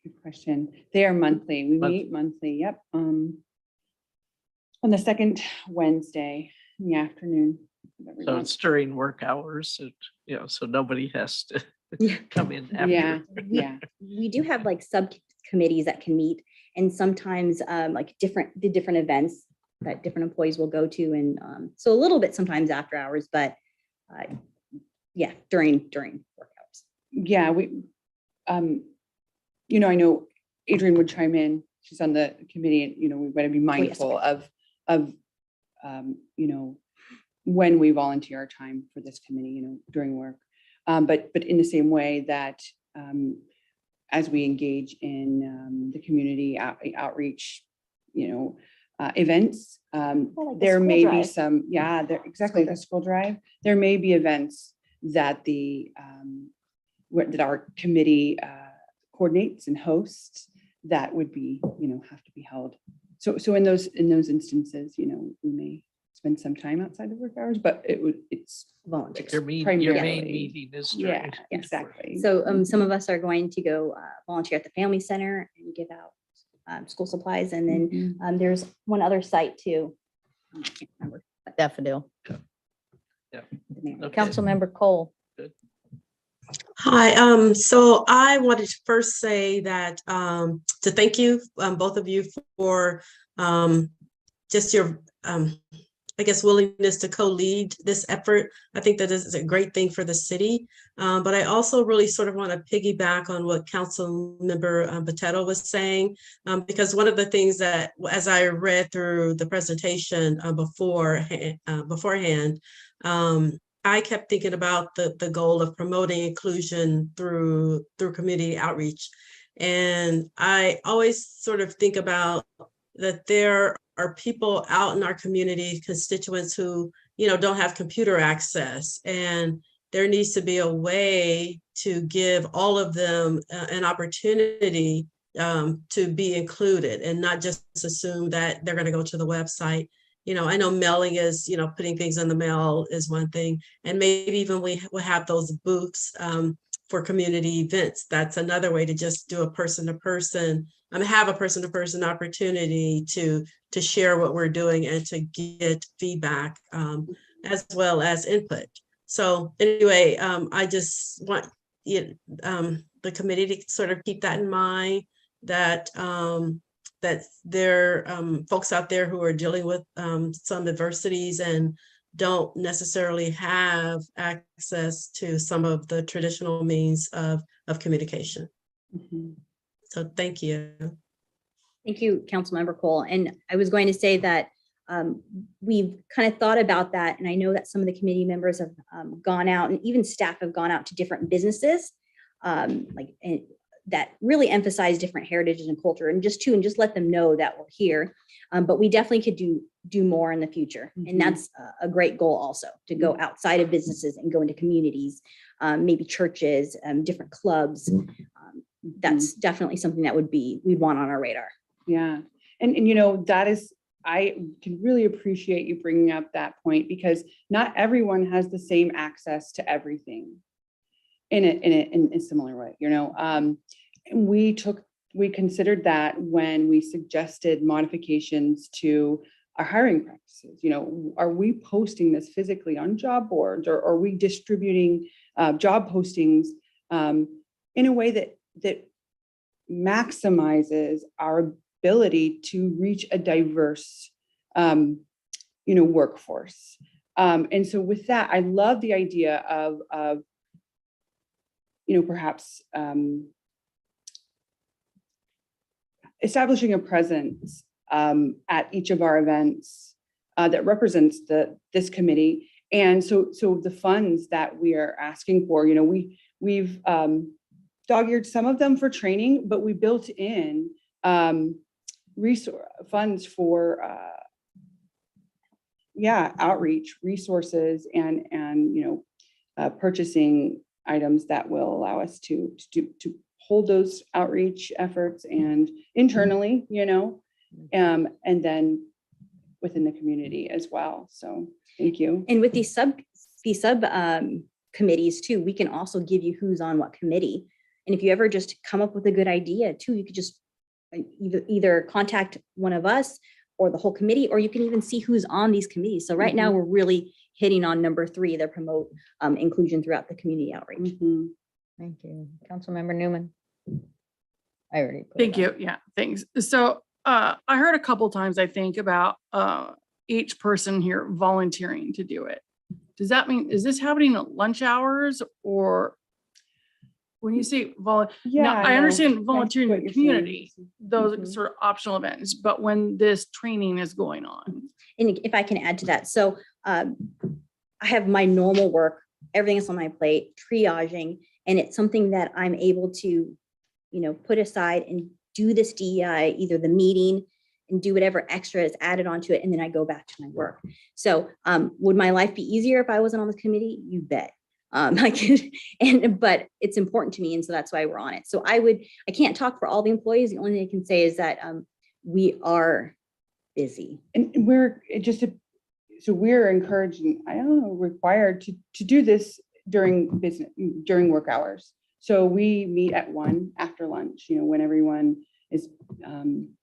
Good question. They are monthly. We meet monthly. Yep. On the second Wednesday in the afternoon. of every So month. it's during work hours, so nobody has to Yeah. come in after. Yeah, yeah. We do have like subcommittees that can meet, and sometimes like the different events that different employees will go to, and so a little bit sometimes after hours, but yeah, during work hours. Yeah, I know Adrienne would chime in. She's on the committee, and we've got to be mindful of when we volunteer our time for this committee, during work. But in the same way that as we engage in the community outreach, events, like the there school may be drive. some, exactly, the school drive. There may be events that that our committee coordinates and hosts that would be, have to be held. So in those instances, we may spend some time outside of work hours, but it's Volunteers. Your main primarily. meeting is Yeah, during. exactly. So some of us are going to go volunteer at the Family Center and give out school supplies, and then Mhm. there's one other site too. I can't remember. Daffodil. Yeah. the name. Okay. Councilmember Cole. Hi, so I wanted to first say that to thank you, both of you, for just your willingness to co-lead this effort. I think that is a great thing for the city. But I also really sort of want to piggyback on what Councilmember Botetto was saying, because one of the things that, as I read through the presentation beforehand, I kept thinking about the goal of promoting inclusion through community outreach. And I always sort of think about that there are people out in our community, constituents who, don't have computer access. And there needs to be a way to give all of them an opportunity to be included and not just assume that they're going to go to the website. I know mailing is, putting things in the mail is one thing. And maybe even we will have those booths for community events. That's another way to just do a person-to-person, have a person-to-person opportunity to share what we're doing and to get feedback as well as input. So anyway, I just want the committee to sort of keep that in mind, that that there are folks out there who are dealing with some adversities and don't necessarily have access to some of the traditional means of communication. Mhm. So thank you. Thank you, Councilmember Cole. And I was going to say that we've kind of thought about that. And I know that some of the committee members have gone out, and even staff have gone out to different businesses that really emphasize different heritages and culture, and just let them know that we're here. But we definitely could do more in the future. Mhm. And that's a great goal also, to go outside of businesses and go into communities, maybe churches, different clubs. That's definitely something that we'd want on our radar. Yeah. And that is, I can really appreciate you bringing up that point, because not everyone has the same access to everything in a similar way, and we considered that when we suggested modifications to our hiring practices. Are we posting this physically on job boards, or are we distributing job postings in a way that maximizes our ability to reach a diverse workforce. And so with that, I love the idea of perhaps establishing a presence at each of our events that represents this committee. And so the funds that we are asking for, we've dog-eared some of them for training, but we built in funds for outreach resources and purchasing items that will allow us to hold those outreach efforts and internally, and then within the community as well. So thank you. And with these sub committees too, we can also give you who's on what committee. And if you ever just come up with a good idea too, you could just either contact one of us or the whole committee, or you can even see who's on these committees. So right now we're really hitting on number 3, that promote inclusion throughout the community outreach. Thank you. Councilmember Newman. I already. put it Thank on. you. Yeah, thanks. So I heard a couple times, I think, about each person here volunteering to do it. Does that mean, is this happening at lunch hours, or when you say now, I understand volunteering in the community, those sort of optional events, but when this training is going on? And if I can add to that, so I have my normal work, everything is on my plate, triaging, and it's something that I'm able to, put aside and do this DEI, either the meeting and do whatever extra is added onto it, and then I go back to my work. So would my life be easier if I wasn't on this committee? You bet. But it's important to me, and so that's why we're on it. So I can't talk for all the employees. The only thing I can say is that we are busy. And we're we're encouraging, required to do this during work hours. So we meet at 1 after lunch, when everyone is.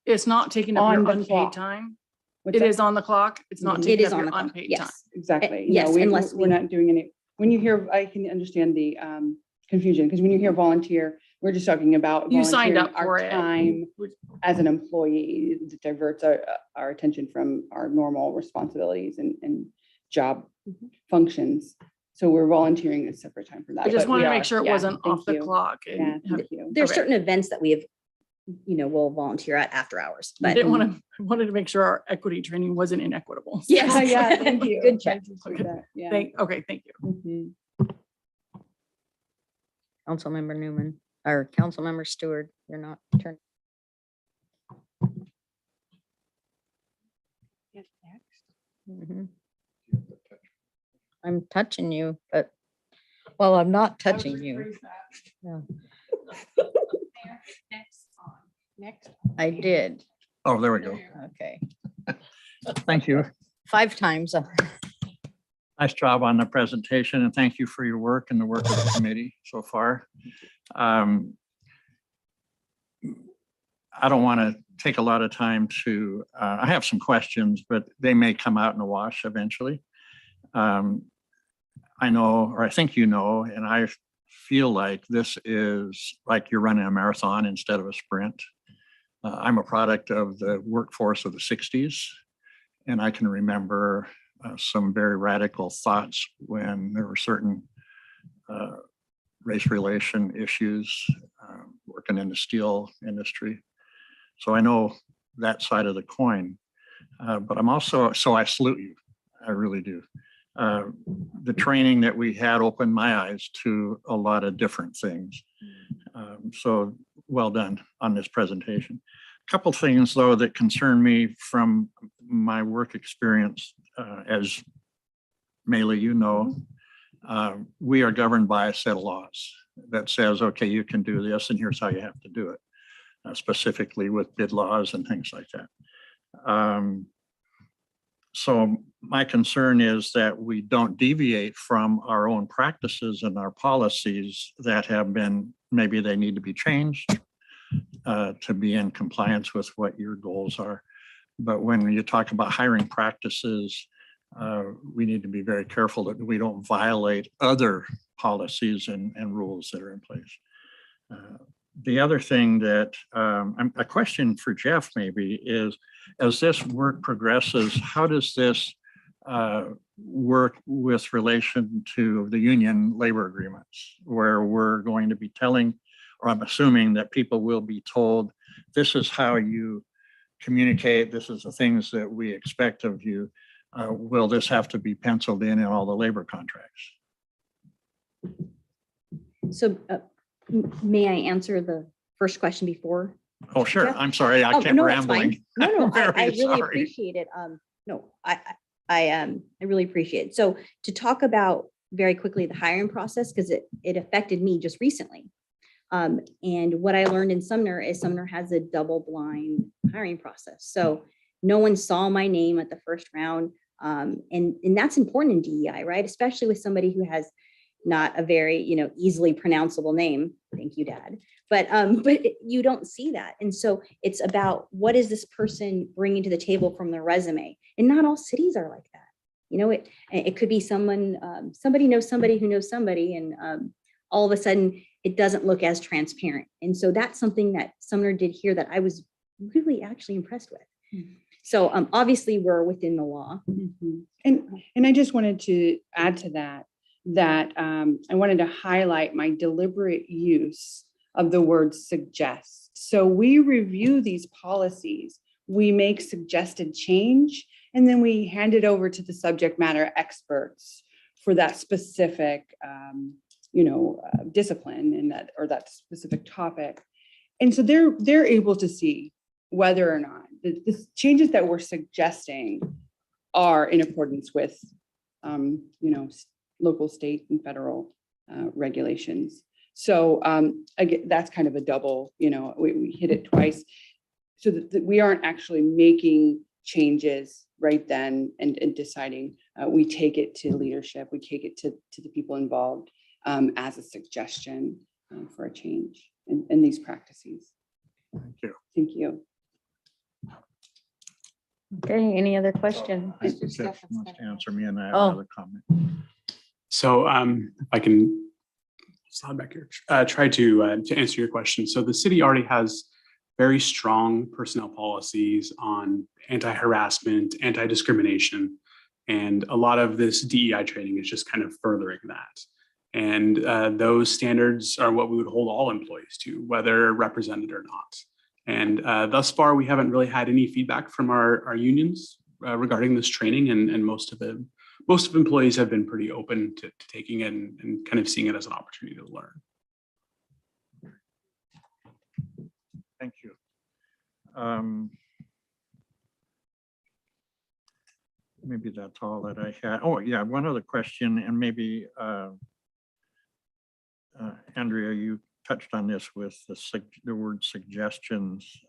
It's not taking up On your the unpaid clock. time? What's It that? is on the clock? It's not Mhm. taking It up is on your the clock, unpaid time? yes. Exactly. Yes, unless we're not doing any, when you hear, I can understand the confusion, because when you hear volunteer, we're just talking about You signed volunteering up for our it. time as an employee. It diverts our attention from our normal responsibilities and job functions. So we're volunteering a separate time for that. I just but wanted we to make are. sure it Yeah, wasn't thank off the you. clock. Yeah, And have- thank you. There's Okay. certain events that we have, will volunteer at after hours, I but didn't wanted to make sure our equity training wasn't inequitable. Yes. Yeah, thank you. Good check. Appreciate that. Yeah. Okay, thank you. Mhm. Councilmember Newman, or Councilmember Stewart, you're not turning. Mhm. I'm touching you, but, well, I'm not touching you. Yeah. I did. Oh, there we go. Okay. Thank you. 5 times. Nice job on the presentation, and thank you for your work and the work of the committee so far. I don't want to take a lot of time to, I have some questions, but they may come out in the wash eventually. I know, or I think and I feel like this is like you're running a marathon instead of a sprint. I'm a product of the workforce of the 60s, and I can remember some very radical thoughts when there were certain race relation issues working in the steel industry. So I know that side of the coin, but I'm also, so I salute you. I really do. The training that we had opened my eyes to a lot of different things. So well done on this presentation. A couple things though that concern me from my work experience, as Maylee, we are governed by a set of laws that says, okay, you can do this and here's how you have to do it, specifically with bid laws and things like that. So my concern is that we don't deviate from our own practices and our policies that have been, maybe they need to be changed to be in compliance with what your goals are. But when you talk about hiring practices, we need to be very careful that we don't violate other policies and rules that are in place. The other thing that a question for Jeff maybe is, as this work progresses, how does this work with relation to the union labor agreements, where we're going to be telling, or I'm assuming that people will be told, this is how you communicate, this is the things that we expect of you. Will this have to be penciled in all the labor contracts? So may I answer the first question before? Oh, sure. Jeff? I'm sorry. I Oh, kept no, it's fine. rambling. No, no, I Very really sorry. appreciate it. No, I really appreciate it. So to talk about very quickly the hiring process, because it affected me just recently. And what I learned in Sumner is Sumner has a double blind hiring process. So no one saw my name at the first round. And that's important in DEI, right? Especially with somebody who has not a very, easily pronounceable name. Thank you, Dad. But you don't see that. And so it's about what is this person bringing to the table from their resume? And not all cities are like that. It could be someone, somebody knows somebody who knows somebody, and all of a sudden it doesn't look as transparent. And so that's something that Sumner did here that I was really actually impressed with. So obviously we're within the law. Mhm. And I just wanted to add to that I wanted to highlight my deliberate use of the word suggest. So we review these policies, we make suggested change, and then we hand it over to the subject matter experts for that specific, discipline in that, or that specific topic. And so they're able to see whether or not the changes that we're suggesting are in accordance with, local, state, and federal regulations. So again, that's kind of a double, we hit it twice, so that we aren't actually making changes right then and deciding. We take it to leadership, we take it to the people involved as a suggestion for a change in these practices. Thank you. Thank you. Okay, any other questions? I think Jeff wants to answer me, and I have Oh. another comment. So if I can slide back here, try to answer your question. So the city already has very strong personnel policies on anti-harassment, anti-discrimination, and a lot of this DEI training is just kind of furthering that. And those standards are what we would hold all employees to, whether represented or not. And thus far, we haven't really had any feedback from our unions regarding this training, and most of employees have been pretty open to taking it and kind of seeing it as an opportunity to learn. Thank you. Maybe that's all that I had. Oh, yeah, one other question, and maybe Andrea, you touched on this with the word suggestions.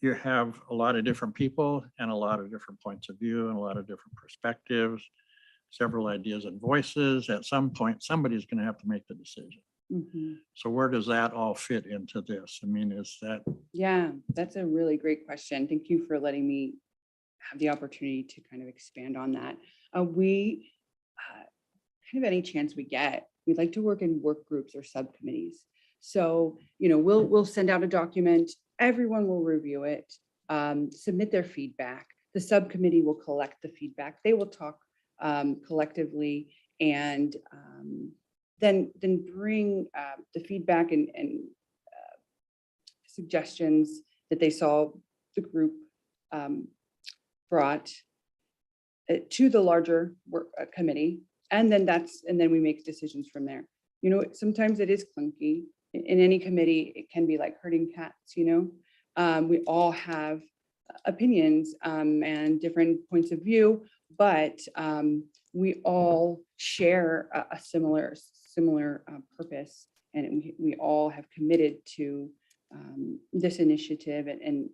You have a lot of different people and a lot of different points of view and a lot of different perspectives, several ideas and voices. At some point, somebody's going to have to make the decision. Mhm. So where does that all fit into this? I mean, is that, Yeah, that's a really great question. Thank you for letting me have the opportunity to kind of expand on that. We, kind of any chance we get, we'd like to work in work groups or subcommittees. So, we'll send out a document, everyone will review it, submit their feedback. The subcommittee will collect the feedback. They will talk collectively, and then bring the feedback and suggestions that they saw the group brought to the larger work committee, and then we make decisions from there. Sometimes it is clunky. In any committee, it can be like herding cats. We all have opinions and different points of view, but we all share a similar purpose, and we all have committed to this initiative and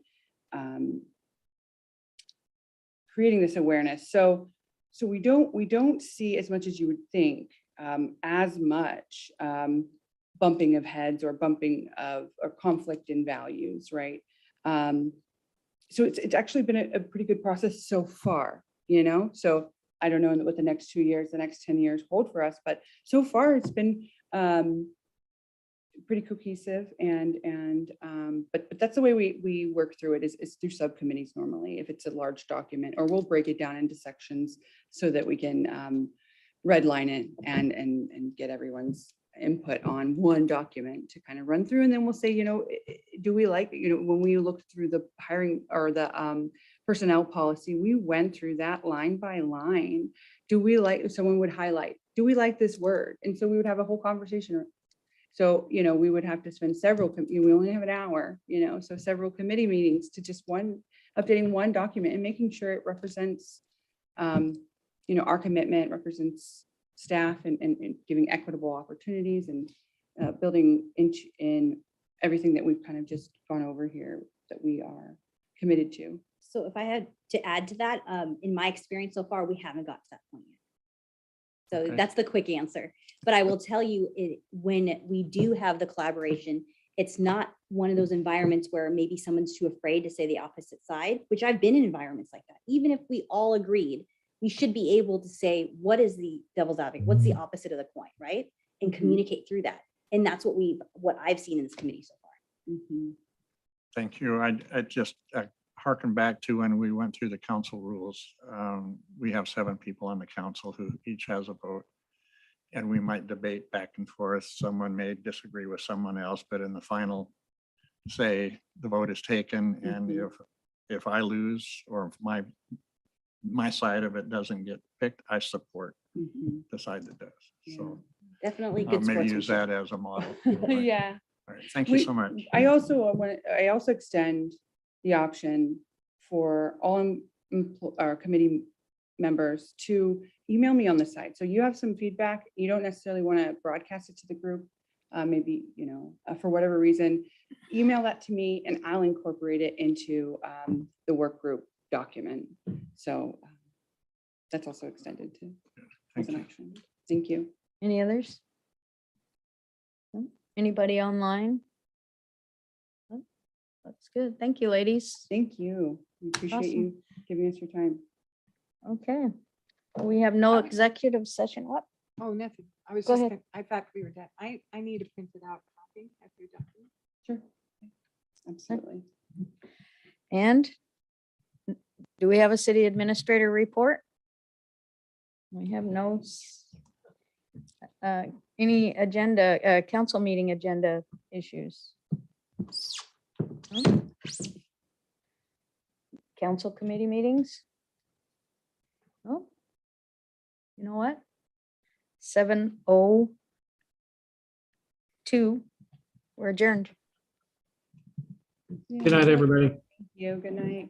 creating this awareness. So we don't see as much as you would think, as much bumping of heads or bumping of or conflict in values, right? So it's actually been a pretty good process so far, So I don't know what the next 2 years, the next 10 years hold for us, but so far it's been pretty cohesive but that's the way we work through it is through subcommittees normally, if it's a large document, or we'll break it down into sections so that we can redline it and get everyone's input on one document to kind of run through. And then we'll say, do we like, when we looked through the hiring or the personnel policy, we went through that line by line. Do we like, someone would highlight, do we like this word? And so we would have a whole conversation. So, we would have to spend several, we only have an hour, so several committee meetings to just updating one document and making sure it represents, our commitment, represents staff and giving equitable opportunities and building in everything that we've kind of just gone over here that we are committed to. So if I had to add to that, in my experience so far, we haven't got to that point yet. So Okay. that's the quick answer. But I will tell you, when we do have the collaboration, it's not one of those environments where maybe someone's too afraid to say the opposite side, which I've been in environments like that. Even if we all agreed, we should be able to say, what is the devil's advocate? What's the opposite of the coin, right? And communicate through that. And that's what I've seen in this committee so far. Mhm. Thank you. I just harken back to when we went through the council rules. We have 7 people on the council who each has a vote. And we might debate back and forth. Someone may disagree with someone else, but in the final say, the vote is taken. And if I lose or if my side of it doesn't get picked, I support Mhm. the side that does. So Definitely I'll good maybe use sportsmanship. that as a model. Yeah. All right. Thank you so much. I also extend the option for all our committee members to email me on the site. So you have some feedback, you don't necessarily want to broadcast it to the group. Maybe, for whatever reason, email that to me and I'll incorporate it into the work group document. So that's also extended to as Thank an you. action. Thank you. Any others? No? Anybody online? No? That's good. Thank you, ladies. Thank you. We appreciate Awesome. you giving us your time. Okay. We have no executive session. What? Oh, nothing. I was Go just, ahead. I thought we were done. I need a printed out copy of your document. Sure. Absolutely. And do we have a city administrator report? We have no any agenda, council meeting agenda issues. No? Council committee meetings? Oh, you know what? 7:02. We're adjourned. Good night, everybody. You, good night.